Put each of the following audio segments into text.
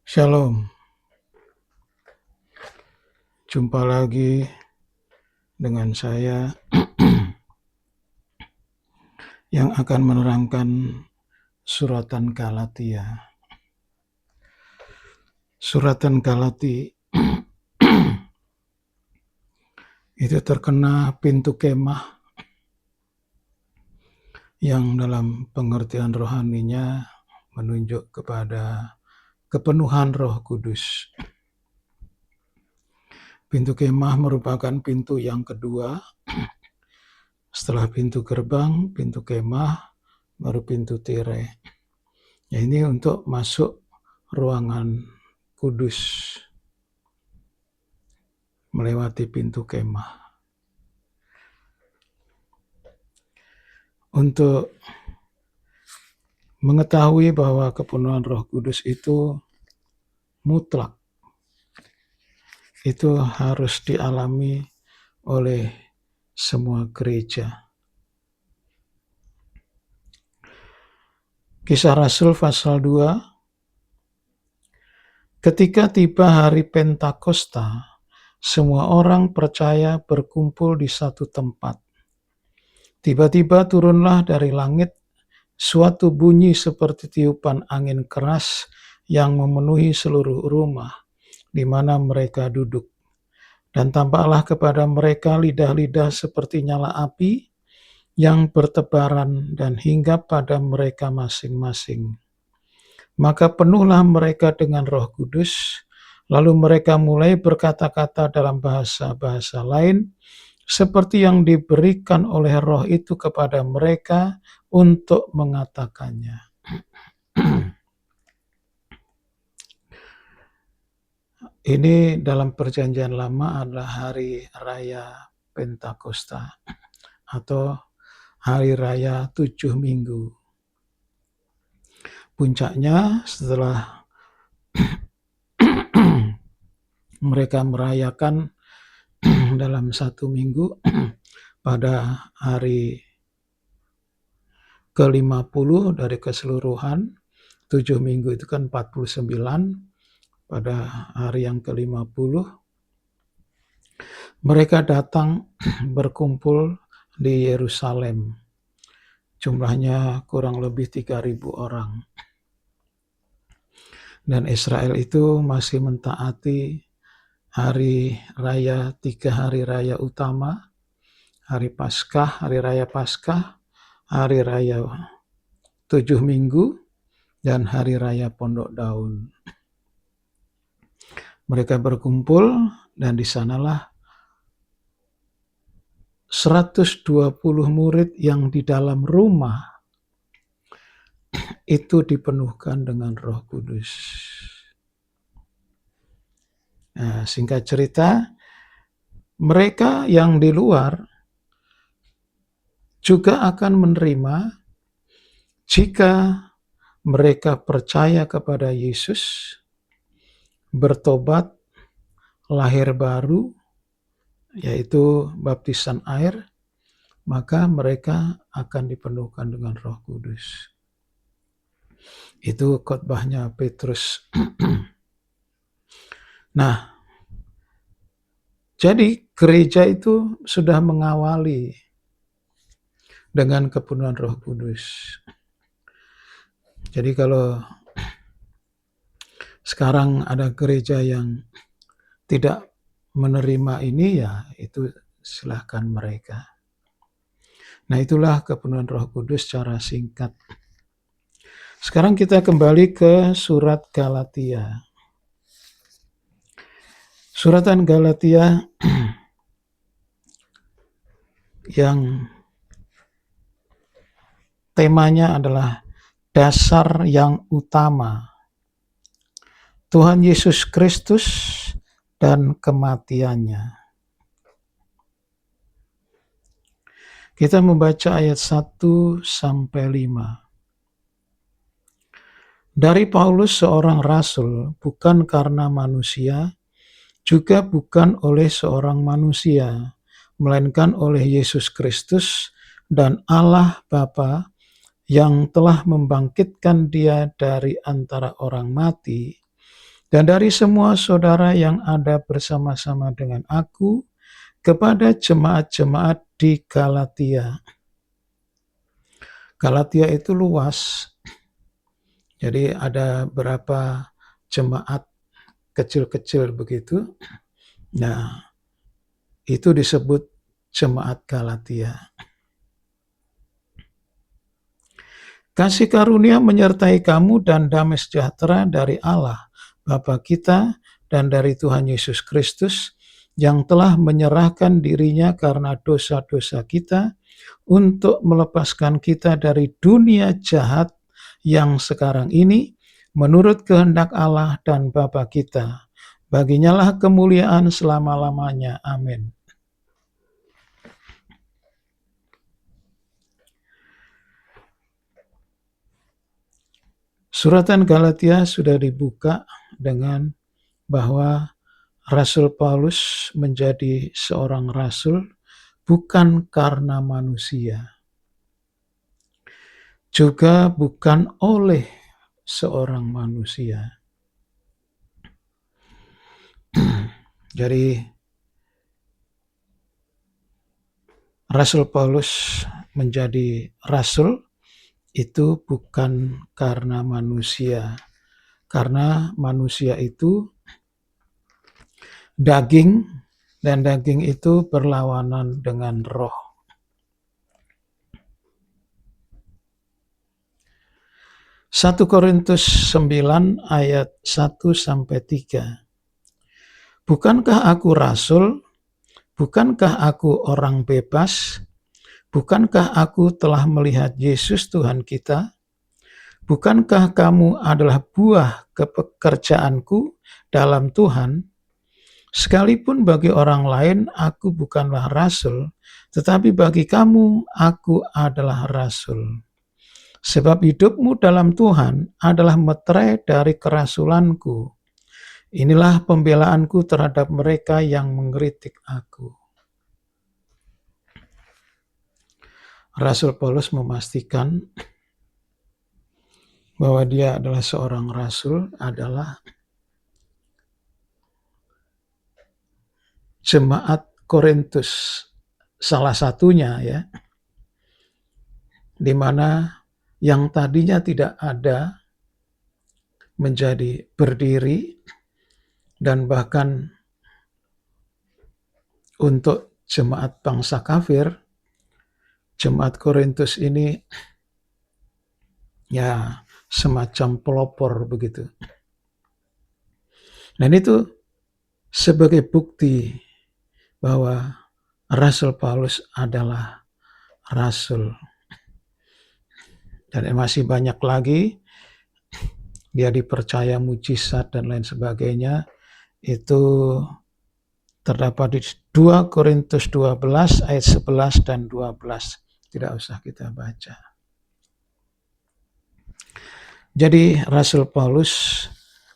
Shalom, jumpa lagi dengan saya yang akan menerangkan suratan Galatia. Suratan Galati itu terkena pintu kemah yang dalam pengertian rohaninya menunjuk kepada kepenuhan Roh Kudus. Pintu kemah merupakan pintu yang kedua. Setelah pintu gerbang, pintu kemah, baru pintu tirai. Ya, ini untuk masuk ruangan kudus melewati pintu kemah. Untuk mengetahui bahwa kepenuhan Roh Kudus itu mutlak, itu harus dialami oleh semua gereja. Kisah Rasul pasal 2, ketika tiba hari Pentakosta, semua orang percaya berkumpul di satu tempat. Tiba-tiba turunlah dari langit suatu bunyi seperti tiupan angin keras yang memenuhi seluruh rumah di mana mereka duduk. Dan tampaklah kepada mereka lidah-lidah seperti nyala api yang bertebaran dan hinggap pada mereka masing-masing. Maka penuhlah mereka dengan Roh Kudus, lalu mereka mulai berkata-kata dalam bahasa-bahasa lain, seperti yang diberikan oleh Roh itu kepada mereka untuk mengatakannya. Ini dalam perjanjian lama adalah hari raya Pentakosta atau hari raya 7 minggu. Puncaknya setelah mereka merayakan dalam 1 minggu pada hari ke-50 dari keseluruhan. 7 minggu itu kan 49. Pada hari yang ke-50 mereka datang berkumpul di Yerusalem. Jumlahnya kurang lebih 3.000 orang. Dan Israel itu masih mentaati hari raya, 3 hari raya utama, hari Paskah, hari raya Paskah, hari raya 7 minggu, dan hari raya Pondok Daun. Mereka berkumpul dan di sanalah 120 murid yang di dalam rumah itu dipenuhkan dengan Roh Kudus. Nah, singkat cerita, mereka yang di luar juga akan menerima jika mereka percaya kepada Yesus, bertobat, lahir baru, yaitu baptisan air, maka mereka akan dipenuhkan dengan Roh Kudus. Itu khotbahnya Petrus. Nah, jadi gereja itu sudah mengawali dengan kepenuhan Roh Kudus. Jadi kalau sekarang ada gereja yang tidak menerima ini, ya itu silahkan mereka. Nah, itulah kepenuhan Roh Kudus secara singkat. Sekarang kita kembali ke surat Galatia. Suratan Galatia yang temanya adalah dasar yang utama, Tuhan Yesus Kristus dan kematiannya. Kita membaca ayat 1 sampai 5. Dari Paulus seorang rasul, bukan karena manusia, juga bukan oleh seorang manusia, melainkan oleh Yesus Kristus dan Allah Bapa yang telah membangkitkan Dia dari antara orang mati dan dari semua saudara yang ada bersama-sama dengan aku, kepada jemaat-jemaat di Galatia. Galatia itu luas, jadi ada berapa jemaat kecil-kecil begitu. Nah, itu disebut jemaat Galatia. Kasih karunia menyertai kamu dan damai sejahtera dari Allah, Bapa kita, dan dari Tuhan Yesus Kristus, yang telah menyerahkan dirinya karena dosa-dosa kita, untuk melepaskan kita dari dunia jahat yang sekarang ini, menurut kehendak Allah dan Bapa kita. Baginya lah kemuliaan selama-lamanya. Amin. Suratan Galatia sudah dibuka dengan bahwa Rasul Paulus menjadi seorang rasul bukan karena manusia, juga bukan oleh seorang manusia. Jadi Rasul Paulus menjadi rasul itu bukan karena manusia, karena manusia itu daging, dan daging itu berlawanan dengan roh. Satu Korintus 9 ayat 1-3. Bukankah aku rasul? Bukankah aku orang bebas? Bukankah aku telah melihat Yesus Tuhan kita? Bukankah kamu adalah buah kepekerjaanku dalam Tuhan? Sekalipun bagi orang lain aku bukanlah rasul, tetapi bagi kamu aku adalah rasul. Sebab hidupmu dalam Tuhan adalah meterai dari kerasulanku. Inilah pembelaanku terhadap mereka yang mengkritik aku. Rasul Paulus memastikan bahwa dia adalah seorang rasul, adalah jemaat Korintus, salah satunya ya, di mana yang tadinya tidak ada menjadi berdiri, dan bahkan untuk jemaat bangsa kafir, jemaat Korintus ini ya semacam pelopor begitu. Dan itu sebagai bukti bahwa Rasul Paulus adalah rasul. Dan masih banyak lagi, dia dipercaya mujizat dan lain sebagainya. Itu terdapat di 2 Korintus 12 ayat 11 dan 12. Tidak usah kita baca. Jadi Rasul Paulus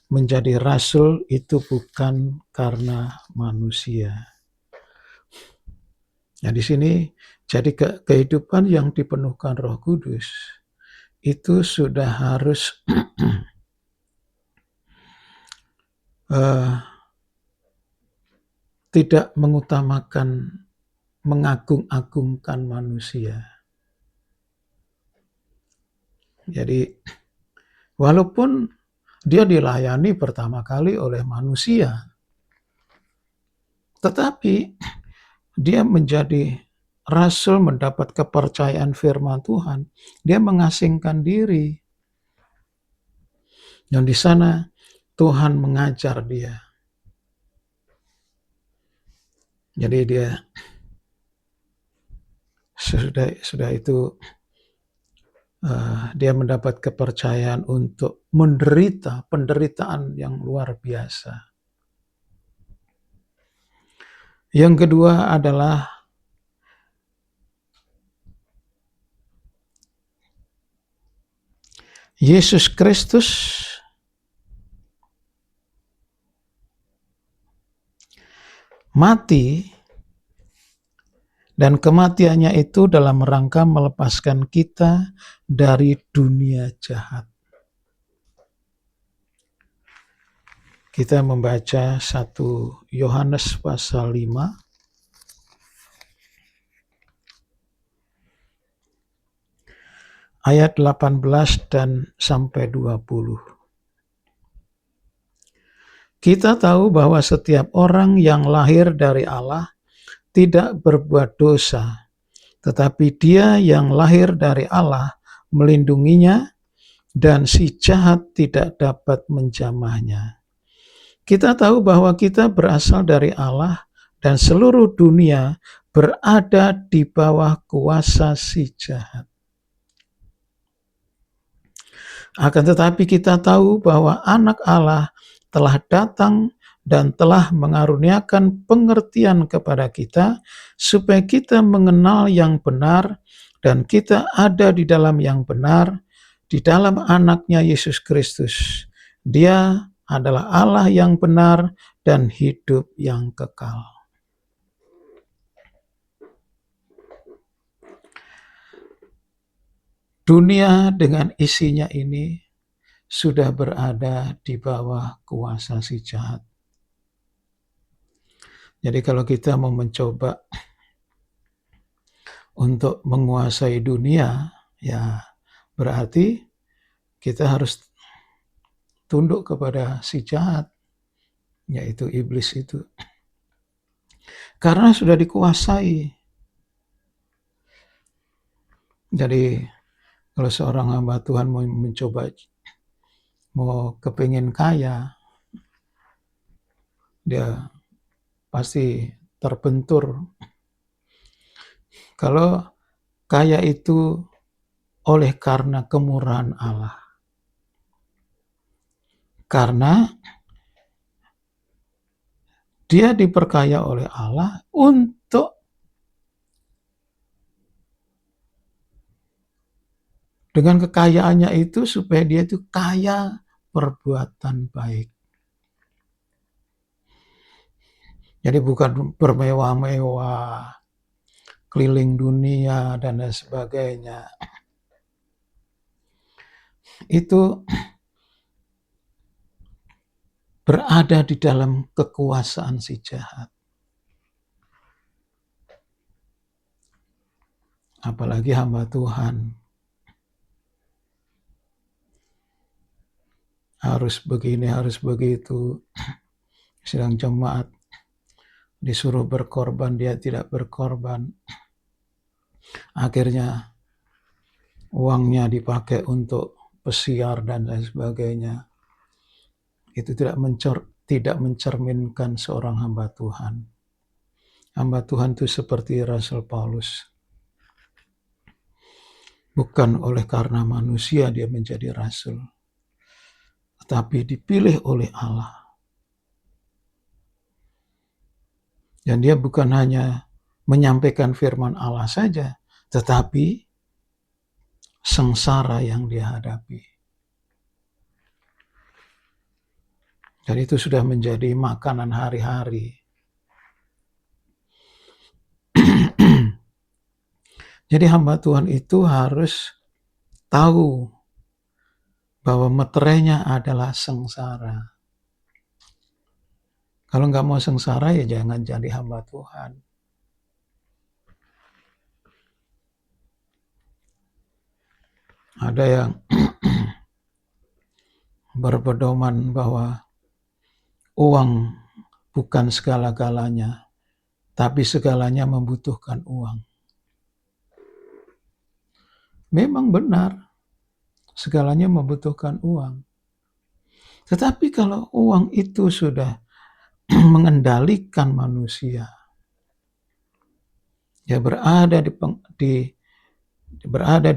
menjadi rasul itu bukan karena manusia. Nah, di sini jadi kehidupan yang dipenuhkan Roh Kudus itu sudah harus tidak mengutamakan, mengagung-agungkan manusia. Jadi walaupun dia dilayani pertama kali oleh manusia, tetapi dia menjadi rasul, mendapat kepercayaan firman Tuhan, dia mengasingkan diri. Dan di sana Tuhan mengajar dia. Jadi dia sudah itu dia mendapat kepercayaan untuk menderita penderitaan yang luar biasa. Yang kedua adalah Yesus Kristus mati, dan kematiannya itu dalam rangka melepaskan kita dari dunia jahat. Kita membaca 1 Yohanes pasal 5 ayat 18 dan sampai 20. Kita tahu bahwa setiap orang yang lahir dari Allah tidak berbuat dosa, tetapi Dia yang lahir dari Allah melindunginya dan si jahat tidak dapat menjamahnya. Kita tahu bahwa kita berasal dari Allah dan seluruh dunia berada di bawah kuasa si jahat. Akan tetapi kita tahu bahwa Anak Allah telah datang dan telah mengaruniakan pengertian kepada kita, supaya kita mengenal yang benar dan kita ada di dalam yang benar, di dalam Anaknya Yesus Kristus. Dia adalah Allah yang benar dan hidup yang kekal. Dunia dengan isinya ini sudah berada di bawah kuasa si jahat. Jadi kalau kita mau mencoba untuk menguasai dunia, ya berarti kita harus tunduk kepada si jahat, yaitu iblis itu. Karena sudah dikuasai. Jadi kalau seorang hamba Tuhan mau mencoba, mau kepingin kaya, dia pasti terbentur. Kalau kaya itu oleh karena kemurahan Allah. Karena dia diperkaya oleh Allah untuk dengan kekayaannya itu supaya dia itu kaya perbuatan baik. Jadi bukan bermewah-mewah, keliling dunia dan lain sebagainya. Itu berada di dalam kekuasaan si jahat. Apalagi hamba Tuhan. Harus begini, harus begitu. Sedang jemaat disuruh berkorban, dia tidak berkorban. Akhirnya uangnya dipakai untuk pesiar dan lain sebagainya. Itu tidak mencerminkan seorang hamba Tuhan. Hamba Tuhan itu seperti Rasul Paulus. Bukan oleh karena manusia dia menjadi rasul, tetapi dipilih oleh Allah. Dan dia bukan hanya menyampaikan firman Allah saja, tetapi sengsara yang dia hadapi. Dan itu sudah menjadi makanan hari-hari. Jadi hamba Tuhan itu harus tahu bahwa meterainya adalah sengsara. Kalau nggak mau sengsara ya jangan jadi hamba Tuhan. Ada yang berpedoman bahwa uang bukan segala-galanya, tapi segalanya membutuhkan uang. Memang benar, segalanya membutuhkan uang. Tetapi kalau uang itu sudah mengendalikan manusia, ya berada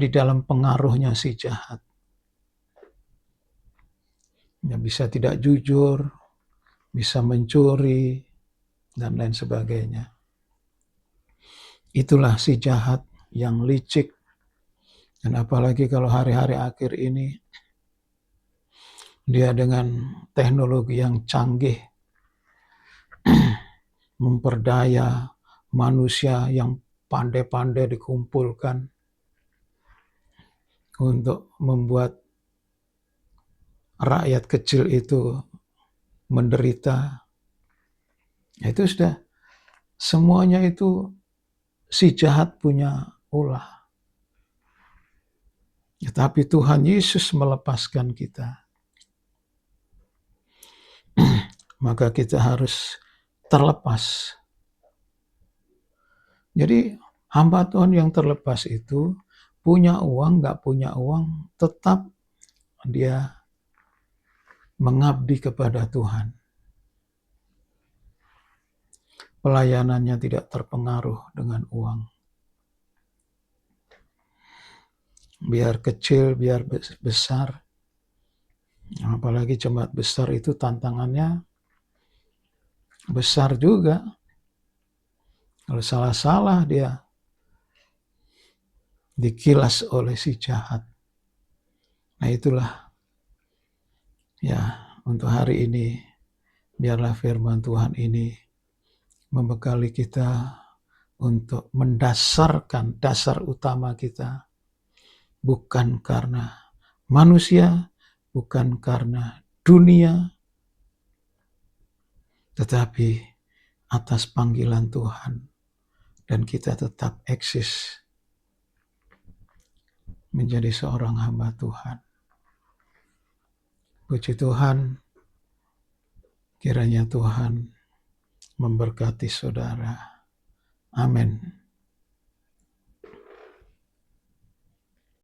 di dalam pengaruhnya si jahat. Ya bisa tidak jujur, bisa mencuri, dan lain sebagainya. Itulah si jahat yang licik. Dan apalagi kalau hari-hari akhir ini, dia dengan teknologi yang canggih, memperdaya manusia yang pandai-pandai dikumpulkan untuk membuat rakyat kecil itu menderita. Itu sudah semuanya itu si jahat punya ulah. Tetapi Tuhan Yesus melepaskan kita. Maka kita harus terlepas. Jadi hamba Tuhan yang terlepas itu punya uang, nggak punya uang, tetap dia mengabdi kepada Tuhan. Pelayanannya tidak terpengaruh dengan uang. Biar kecil, biar besar. Apalagi jemaat besar itu tantangannya besar juga. Kalau salah-salah dia dikilas oleh si jahat. Nah itulah ya untuk hari ini biarlah firman Tuhan ini membekali kita untuk mendasarkan dasar utama kita bukan karena manusia, bukan karena dunia, tetapi atas panggilan Tuhan. Dan kita tetap eksis menjadi seorang hamba Tuhan. Puji Tuhan, kiranya Tuhan memberkati saudara. Amin.